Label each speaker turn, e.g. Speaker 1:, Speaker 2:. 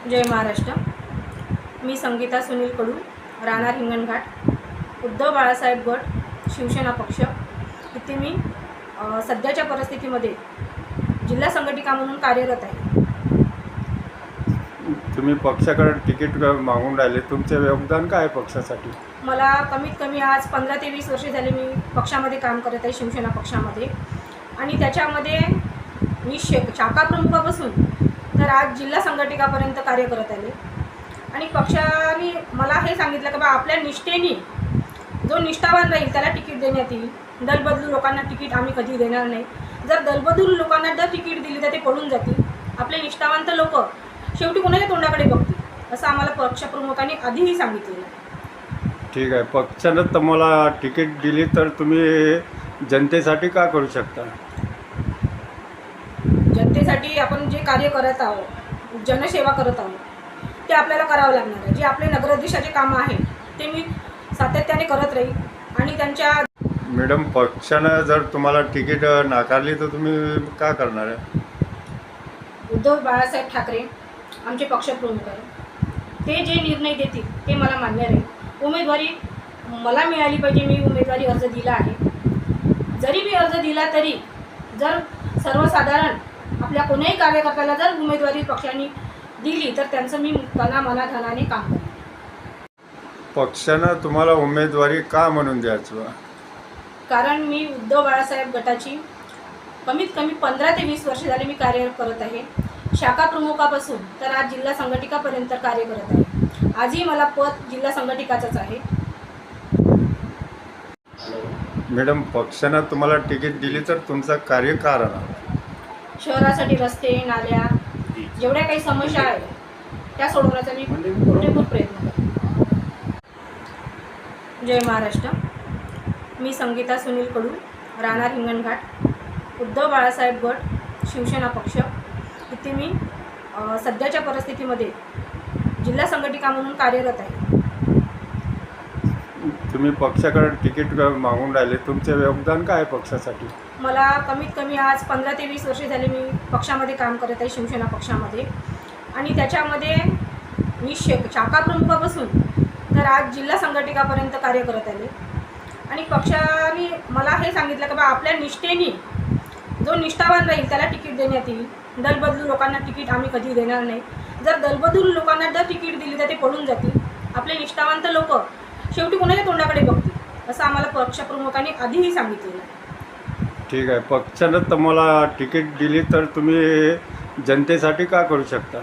Speaker 1: जय महाराष्ट्र। मी संगीता सुनील कडू, राहणार हिंगणघाट, उद्धव बाळासाहेब गट, शिवसेना पक्ष इथे मी सध्याच्या परिस्थितीमध्ये जिल्हा संघटिका म्हणून कार्यरत आहे।
Speaker 2: तुम्ही पक्षाकडे तिकीट मागून राहिले, तुमचे योगदान काय आहे पक्षासाठी?
Speaker 1: मला कमीत कमी आज 15 ते 20 वर्षे झाले मी पक्षामध्ये काम करत आहे, शिवसेना पक्षामध्ये। आणि त्याच्यामध्ये मी शाखा प्रमुखापासून तर आज जिल्हा संघटिकापर्यंत कार्य करत आले। आणि पक्षाने मला हे सांगितलं की बा आपल्या निष्ठेने जो निष्ठावान राहील त्याला तिकीट देण्यात येईल। दलबदलू लोकांना तिकीट आम्ही कधी देणार नाही। जर दलबदलू लोकांना जर तिकीट दिली तर ते पळून जातील। आपले निष्ठावंत लोक शेवटी कोणाच्या तोंडाकडे बघतील असं आम्हाला पक्षप्रमुखांनी आधीही सांगितलेलं आहे।
Speaker 2: ठीक आहे, पक्षानं तुम्हाला तिकीट दिली तर तुम्ही जनतेसाठी का करू शकता?
Speaker 1: जनतेसाठी आपण जे कार्य करत आहोत, जनसेवा करत आहोत, ते आपल्याला करावं लागणार आहे। जे आपले नगराध्यक्षाचे कामं आहेत ते मी सातत्याने करत राहील। आणि त्यांच्या
Speaker 2: मॅडम, पक्षानं जर तुम्हाला तिकीट नाकारली तर तुम्ही का करणार आहे?
Speaker 1: उद्धव बाळासाहेब ठाकरे आमचे पक्षप्रमुख आहे, ते जे निर्णय देतील ते मला मान्य राहील। उमेदवारी मला मिळाली पाहिजे, मी उमेदवारी अर्ज दिला आहे। जरी मी अर्ज दिला तरी जर सर्वसाधारण आपल्या कोणत्याही कार्यकर्त्याला जर उमेदवारी पक्षाने दिली तर त्यांचं मी मनाधनाने काम करेन।
Speaker 2: पक्षानं तुम्हाला उमेदवारी का म्हणून द्यायचं?
Speaker 1: कारण मी उद्धव बाळासाहेब गटाची कमीत कमी 15 ते 20 वर्ष झाले मी कार्य करत आहे। शाखा प्रमुखापासून तर आज जिल्हा संघटिकापर्यंत कार्य करत आहे। आजही मला पद जिल्हा संघटिकाचंच आहे।
Speaker 2: मॅडम, पक्षानं तुम्हाला तिकीट दिली तर तुमचं कार्य का राहणार?
Speaker 1: शहरासाठी रस्ते, नाल्या, जेवढ्या काही समस्या आहेत त्या सोडवण्याचा मी पुरेपूर प्रयत्न करते। जय महाराष्ट्र। मी संगीता सुनील कडू, राहणार हिंगणघाट, उद्धव बाळासाहेब गट, शिवसेना पक्ष इथे मी सध्याच्या परिस्थितीमध्ये जिल्हा संघटिका म्हणून कार्यरत आहे।
Speaker 2: तुम्ही पक्षाकडे तिकीट मागून राहिले, तुमचे योगदान काय आहे पक्षासाठी?
Speaker 1: मला कमीत कमी आज 15 ते 20 वर्षे झाले मी पक्षामध्ये काम करत आहे, शिवसेना पक्षामध्ये। आणि त्याच्यामध्ये मी शाखा प्रमुखापासून तर आज जिल्हा संघटिकापर्यंत कार्य करत आले। आणि पक्षाने मला हे सांगितलं की बा आपल्या निष्ठेने जो निष्ठावान राहील त्याला तिकीट देण्यात येईल। दलबदलू लोकांना तिकीट आम्ही कधी देणार नाही। जर दलबदलू लोकांना जर तिकीट दिली तर ते पळून जातील। आपले निष्ठावंत लोक शेवटी कोणाच्या तोंडाकडे बघतील असं आम्हाला पक्षप्रमुखांनी आधीही सांगितलेलं आहे।
Speaker 2: ठीक आहे, पक्षानं तुम्हाला तिकीट दिली तर तुम्ही जनतेसाठी का करू शकता?